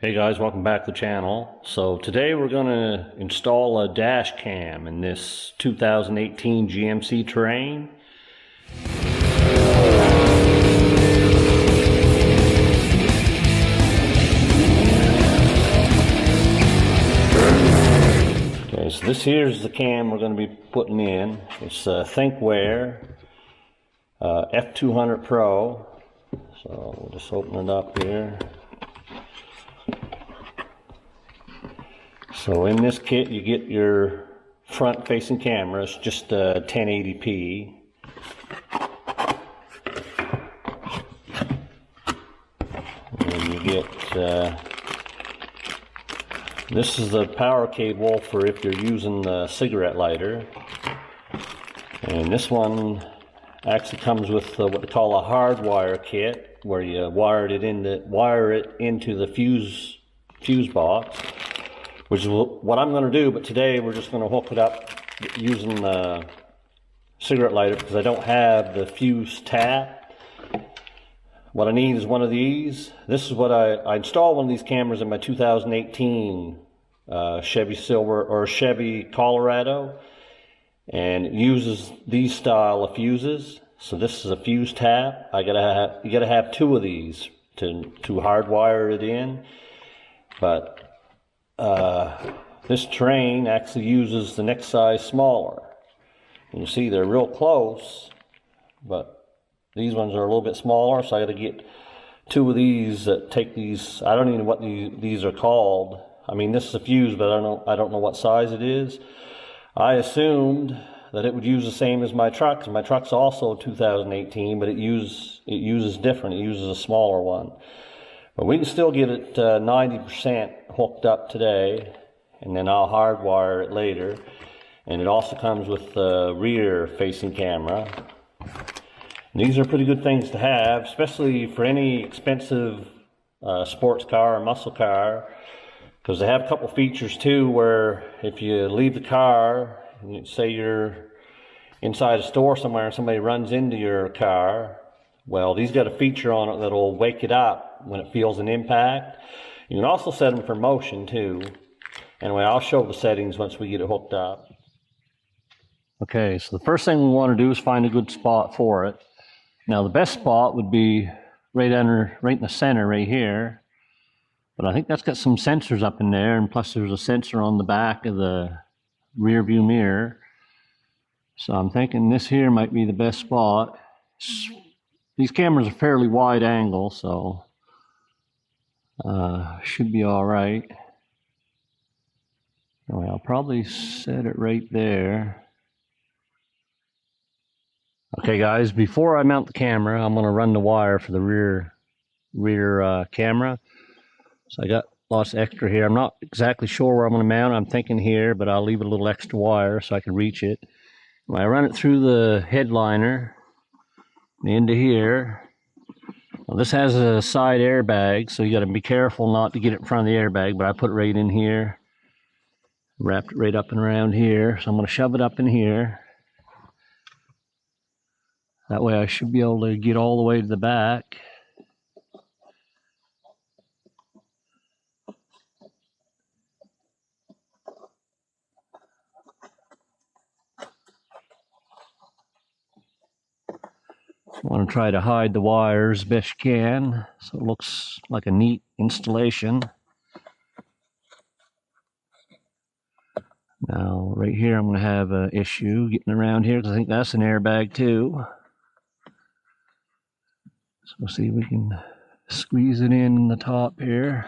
Hey guys, welcome back to the channel. So today we're going to install a dash cam in this 2018 GMC Terrain. Okay, so this here is the cam we're going to be putting in. It's a Thinkware F200 Pro. So we'll just open it up here. So in this kit you get your front facing camera. It's just 1080p. And you get this is the power cable for if you're using the cigarette lighter. And this one actually comes with what they call a hardwire kit, where you wire it into the fuse box, which is what I'm going to do. But today we're just going to hook it up using the cigarette lighter because I don't have the fuse tap. What I need is one of these. This is what I installed one of these cameras in my 2018 Chevy Silver or Chevy Colorado, and it uses these style of fuses. So this is a fuse tap. You gotta have two of these to hardwire it in. But this Terrain actually uses the next size smaller. You see they're real close, but these ones are a little bit smaller, so I got to get two of these that take these. I don't even know what these are called. I mean, this is a fuse, but I don't know what size it is. I assumed that it would use the same as my truck, because my truck's also 2018, but it uses different. It uses a smaller one. But we can still get it 90% hooked up today, and then I'll hardwire it later. And it also comes with the rear facing camera. And these are pretty good things to have, especially for any expensive sports car or muscle car, because they have a couple features too, where if you leave the car, and say you're inside a store somewhere and somebody runs into your car, well, these got a feature on it that'll wake it up when it feels an impact. You can also set them for motion too. Anyway, I'll show the settings once we get it hooked up. Okay, so the first thing we want to do is find a good spot for it. Now the best spot would be right in the center right here. But I think that's got some sensors up in there, and plus there's a sensor on the back of the rear view mirror. So I'm thinking this here might be the best spot. These cameras are fairly wide angle, so should be all right. Anyway, I'll probably set it right there. Okay guys, before I mount the camera, I'm going to run the wire for the rear camera. So I got lots of extra here. I'm not exactly sure where I'm going to mount it. I'm thinking here, but I'll leave a little extra wire so I can reach it. When I run it through the headliner into here. Well, this has a side airbag, so you got to be careful not to get it in front of the airbag, but I put it right in here. Wrapped it right up and around here. So I'm going to shove it up in here. That way I should be able to get all the way to the back. I want to try to hide the wires best you can, so it looks like a neat installation. Now, right here, I'm going to have an issue getting around here, because I think that's an airbag too. So we'll see if we can squeeze it in the top here.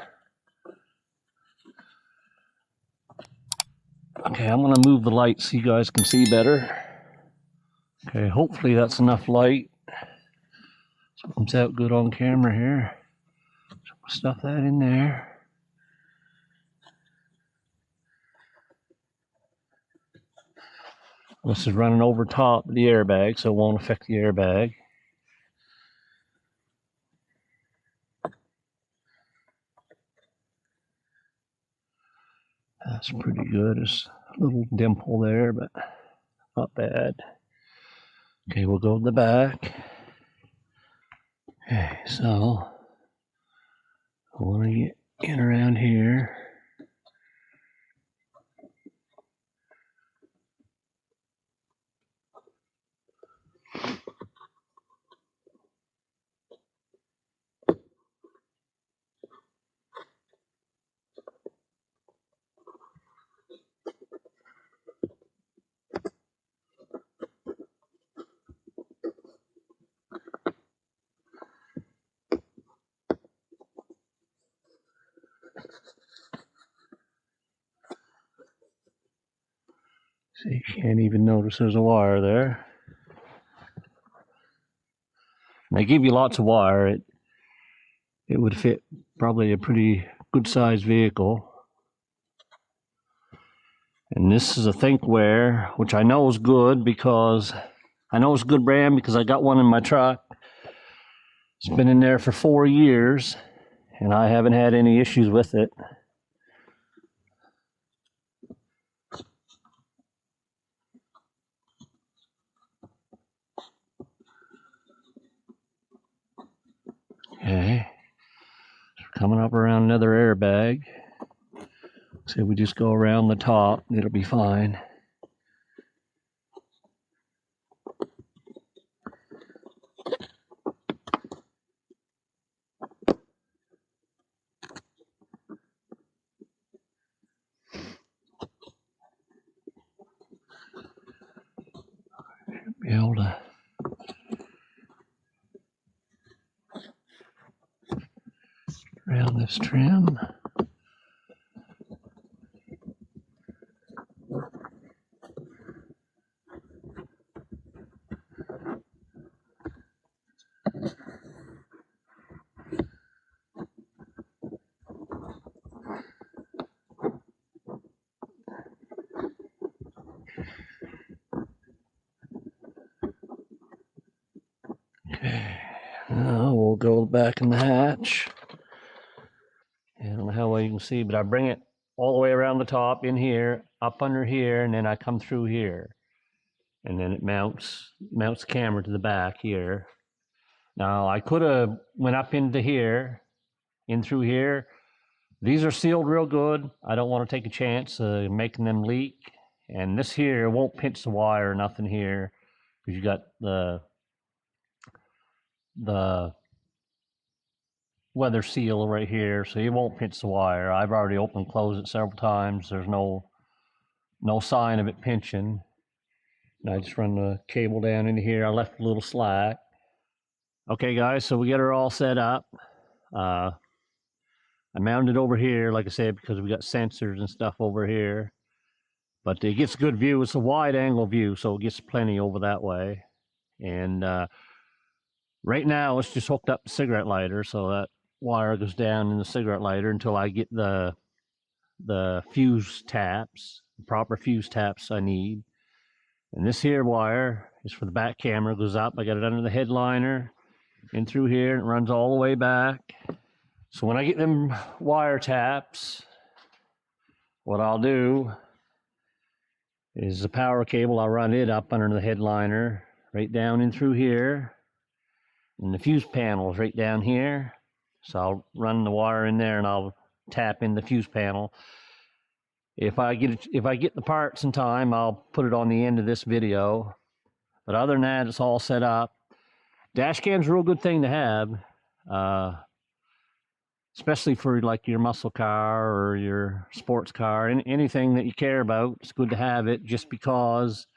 Okay, I'm going to move the light so you guys can see better. Okay, hopefully that's enough light. So it comes out good on camera here. So we'll stuff that in there. This is running over top of the airbag, so it won't affect the airbag. That's pretty good. There's a little dimple there, but not bad. Okay, we'll go to the back. Okay, so I want to get in around here. So you can't even notice there's a wire there. They give you lots of wire. It would fit probably a pretty good sized vehicle. And this is a Thinkware, which I know is good because I know it's a good brand because I got one in my truck. It's been in there for 4 years and I haven't had any issues with it. Okay, coming up around another airbag. So we just go around the top, it'll be fine. Should be able to around this trim. Okay, now we'll go back in the hatch. I don't know how well you can see, but I bring it all the way around the top in here, up under here, and then I come through here. And then it mounts the camera to the back here. Now I could have went up into here, in through here. These are sealed real good. I don't want to take a chance of making them leak. And this here won't pinch the wire or nothing here, because you got the weather seal right here, so it won't pinch the wire. I've already opened and closed it several times. There's no sign of it pinching. And I just run the cable down into here. I left a little slack. Okay guys, so we got her all set up. I mounted over here, like I said, because we got sensors and stuff over here. But it gets a good view. It's a wide angle view, so it gets plenty over that way. And right now it's just hooked up to cigarette lighter, so that wire goes down in the cigarette lighter until I get the fuse taps, the proper fuse taps I need. And this here wire is for the back camera. It goes up. I got it under the headliner, in through here, and it runs all the way back. So when I get them wire taps, what I'll do is the power cable, I'll run it up under the headliner, right down in through here. And the fuse panel is right down here. So I'll run the wire in there and I'll tap in the fuse panel. If I get the parts in time, I'll put it on the end of this video. But other than that, it's all set up. Dash cam's a real good thing to have, especially for like your muscle car or your sports car, anything that you care about. It's good to have it, just because.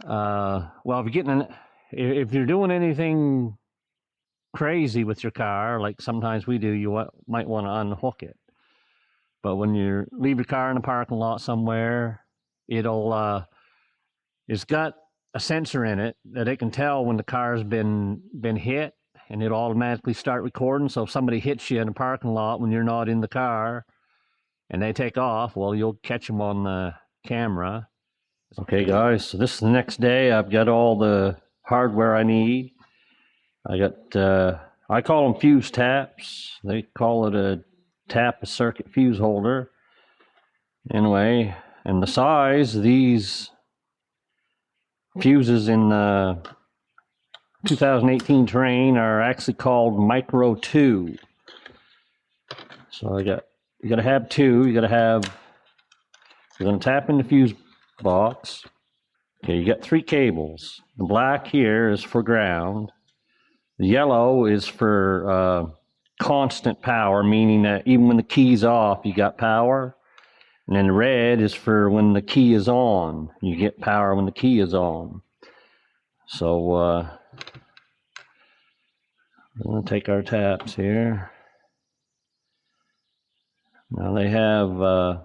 Well, if you're doing anything crazy with your car, like sometimes we do, you might want to unhook it. But when you leave your car in a parking lot somewhere, it's got a sensor in it that it can tell when the car's been hit, and it'll automatically start recording. So if somebody hits you in a parking lot when you're not in the car and they take off, well, you'll catch them on the camera. Okay guys, so this is the next day. I've got all the hardware I need. I got, I call them fuse taps. They call it a tap a circuit fuse holder. Anyway, and the size, these fuses in the 2018 Terrain are actually called Micro 2. So you gotta have two. You're gonna tap in the fuse box. Okay, you got 3 cables. The black here is for ground. The yellow is for constant power, meaning that even when the key's off, you got power. And then the red is for when the key is on. You get power when the key is on. So we're going to take our taps here. Now they have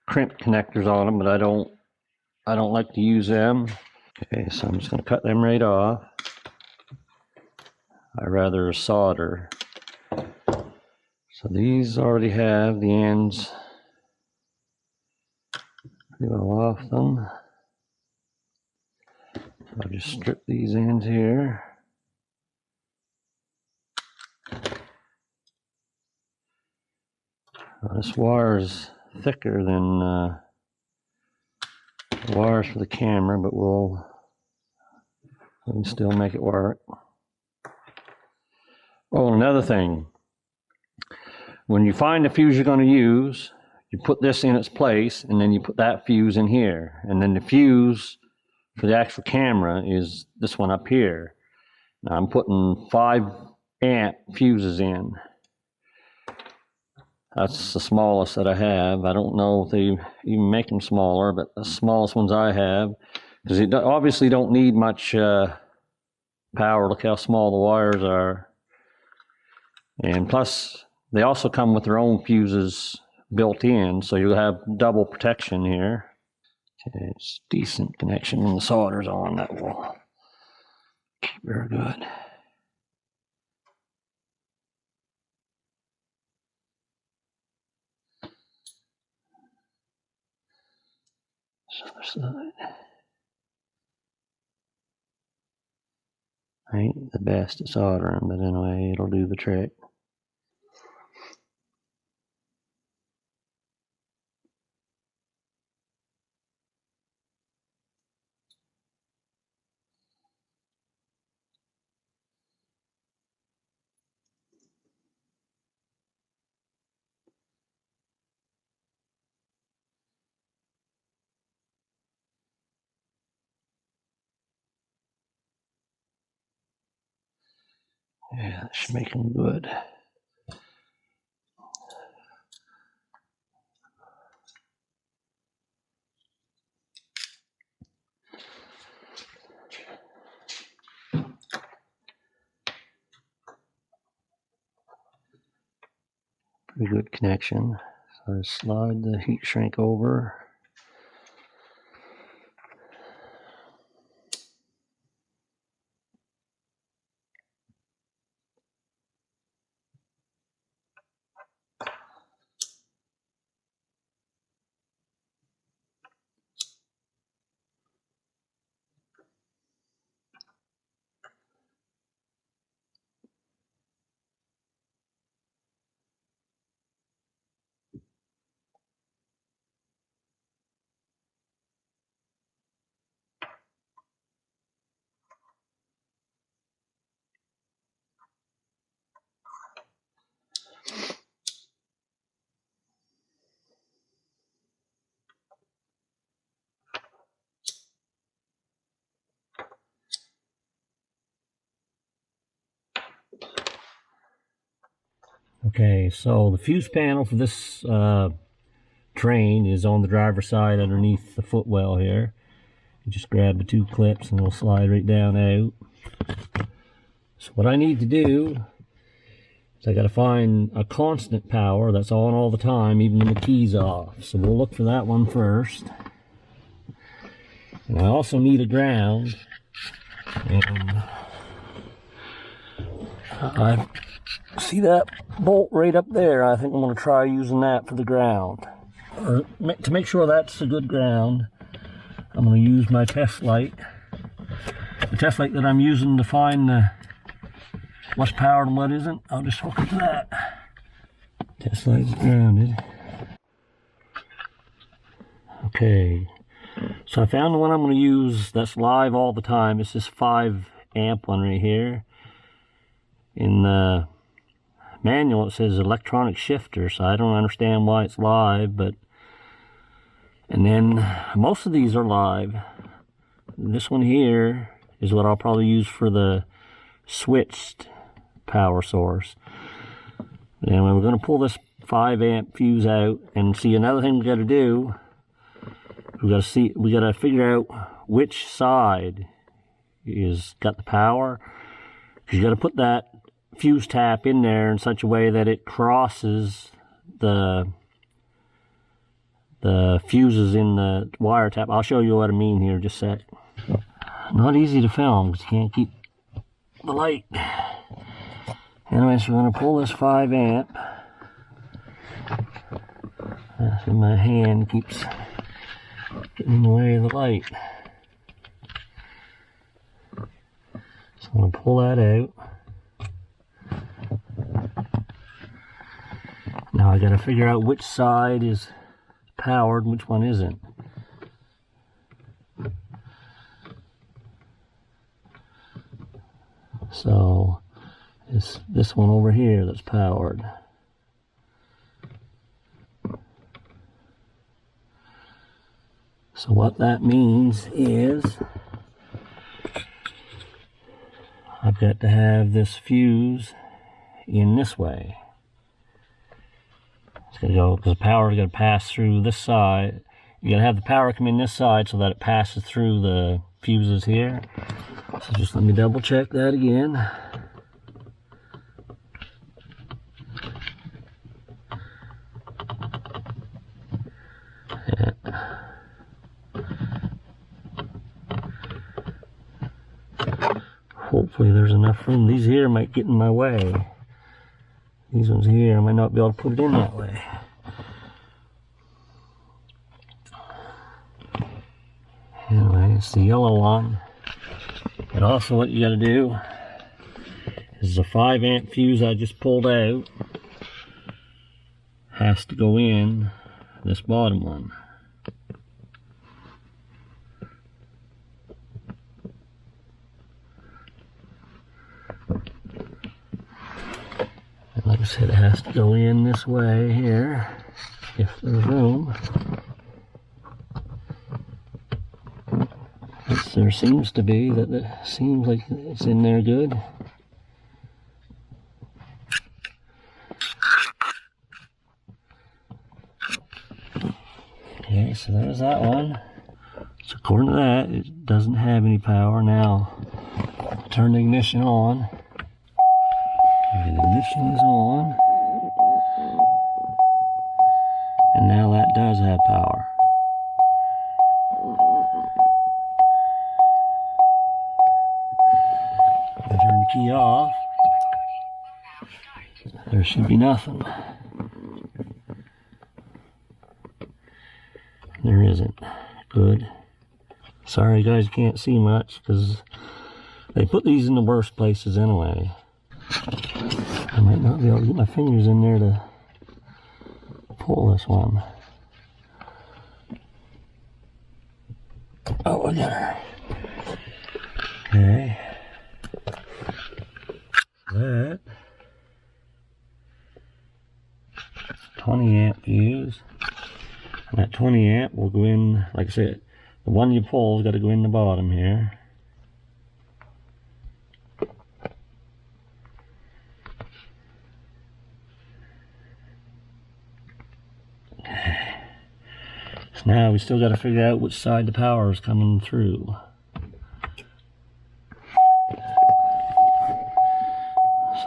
crimp connectors on them, but I don't like to use them. Okay, so I'm just going to cut them right off. I rather solder. So these already have the ends pretty well off them. So I'll just strip these ends here. This wire is thicker than the wires for the camera, but we can still make it work. Oh, another thing. When you find the fuse you're going to use, you put this in its place, and then you put that fuse in here. And then the fuse for the actual camera is this one up here. Now I'm putting 5 amp fuses in. That's the smallest that I have. I don't know if they even make them smaller, but the smallest ones I have, because it obviously don't need much power. Look how small the wires are. And plus, they also come with their own fuses built in, so you'll have double protection here. Okay, it's decent connection when the solder's on. That will keep very good. Other side. Ain't the best at soldering, but anyway, it'll do the trick. Yeah, that should make them good. Pretty good connection. So I slide the heat shrink over. Okay, so the fuse panel for this train is on the driver's side underneath the footwell here. You just grab the 2 clips and it'll slide right down out. So what I need to do is I got to find a constant power that's on all the time, even when the key's off. So we'll look for that one first. And I also need a ground. And I see that bolt right up there. I think I'm going to try using that for the ground. Or to make sure that's a good ground, I'm going to use my test light. The test light that I'm using to find what's powered and what isn't, I'll just hook it to that. Test light's grounded. Okay, so I found the one I'm going to use that's live all the time. It's this 5 amp one right here. In manual it says electronic shifter, so I don't understand why it's live, but... And then most of these are live. This one here is what I'll probably use for the switched power source. And we're going to pull this 5 amp fuse out, and see, another thing we got to do, we got to figure out which side is got the power. Because you got to put that fuse tap in there in such a way that it crosses the fuses in the wire tap. I'll show you what I mean here in just a sec. Not easy to film because you can't keep the light. Anyway, so we're going to pull this 5 amp. So my hand keeps getting in the way of the light. So I'm going to pull that out. Now I got to figure out which side is powered and which one isn't. So it's this one over here that's powered. So what that means is I've got to have this fuse in this way. It's going to go, because the power is going to pass through this side. You got to have the power come in this side so that it passes through the fuses here. So just let me double check that again. Yeah. Hopefully there's enough room. These here might get in my way. These ones here, I might not be able to put it in that way. Anyway, it's the yellow one. And also what you got to do is the 5 amp fuse I just pulled out has to go in this bottom one. And like I said, it has to go in this way here, if there's room. There seems to be, that it seems like it's in there good. Okay, so there's that one. So according to that, it doesn't have any power. Now, turn the ignition on. Okay, the ignition is on. And now that does have power. I turn the key off. There should be nothing. There isn't. Good. Sorry you guys can't see much because they put these in the worst places anyway. I might not be able to get my fingers in there to pull this one. Oh, I got her. Okay. That 20 amp fuse. And that 20 amp will go in, like I said, the one you pull has got to go in the bottom here. Okay. So now we still got to figure out which side the power is coming through.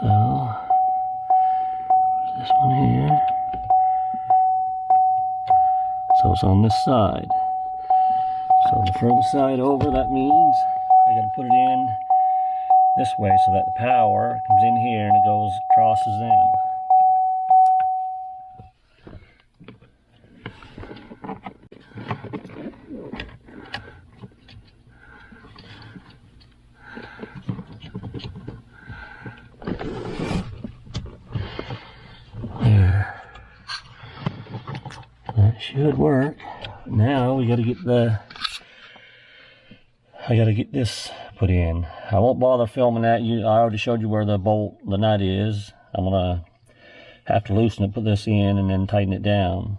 So, this one here. So it's on this side. So the further side over, that means I got to put it in this way so that the power comes in here and it goes crosses them. There. That should work. Now we got to get I got to get this put in. I won't bother filming that. I already showed you where the nut is. I'm gonna have to loosen it, put this in, and then tighten it down.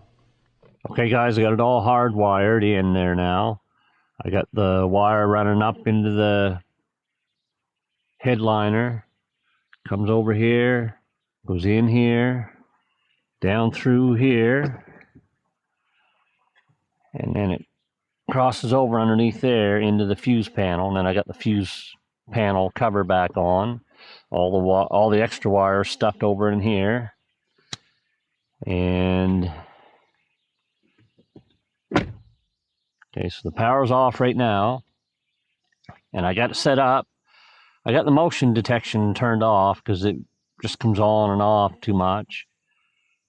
Okay guys, I got it all hardwired in there now. I got the wire running up into the headliner, comes over here, goes in here, down through here, and then it crosses over underneath there into the fuse panel, and then I got the fuse panel cover back on. All the extra wire stuffed over in here, and okay, so the power's off right now, and I got it set up. I got the motion detection turned off because it just comes on and off too much.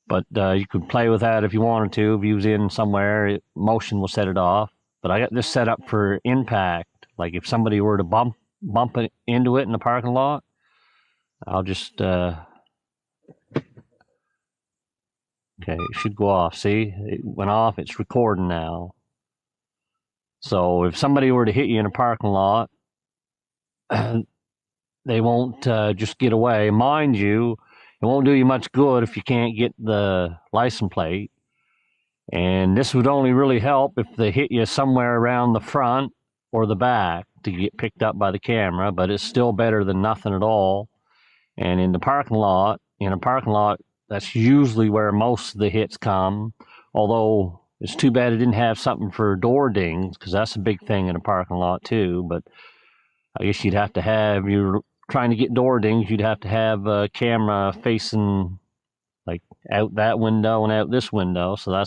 But you could play with that if you wanted to. If you was in somewhere, motion will set it off. But I got this set up for impact. Like if somebody were to bump it into it in the parking lot, I'll just okay, it should go off. See, it went off. It's recording now. So if somebody were to hit you in a parking lot, they won't just get away. Mind you, it won't do you much good if you can't get the license plate. And this would only really help if they hit you somewhere around the front or the back to get picked up by the camera, but it's still better than nothing at all. And in a parking lot, that's usually where most of the hits come, although it's too bad it didn't have something for door dings, because that's a big thing in a parking lot too. But I guess you'd have to have, you're trying to get door dings, you'd have to have a camera facing like out that window and out this window. So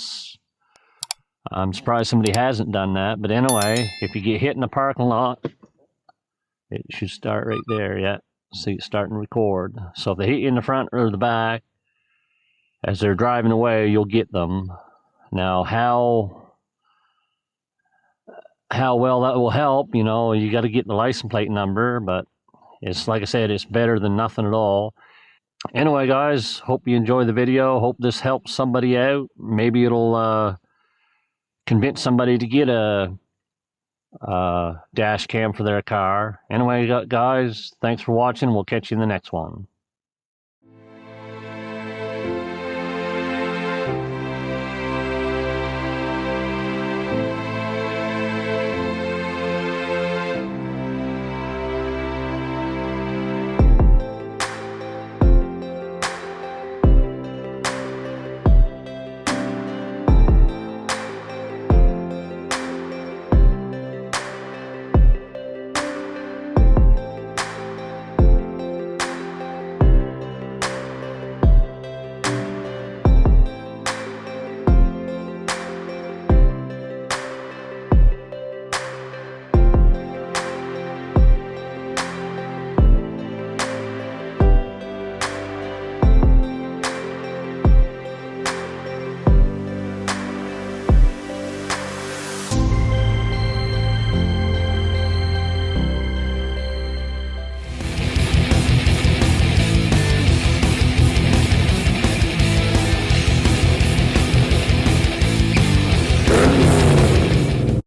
I'm surprised somebody hasn't done that. But anyway, if you get hit in the parking lot, it should start right there. Yeah, see it's starting to record. So if they hit you in the front or the back as they're driving away, you'll get them. Now how well that will help, you know, you got to get the license plate number, but it's like I said, it's better than nothing at all. Anyway, guys, hope you enjoy the video. Hope this helps somebody out. Maybe it'll convince somebody to get a dash cam for their car. Anyway, guys, thanks for watching. We'll catch you in the next one.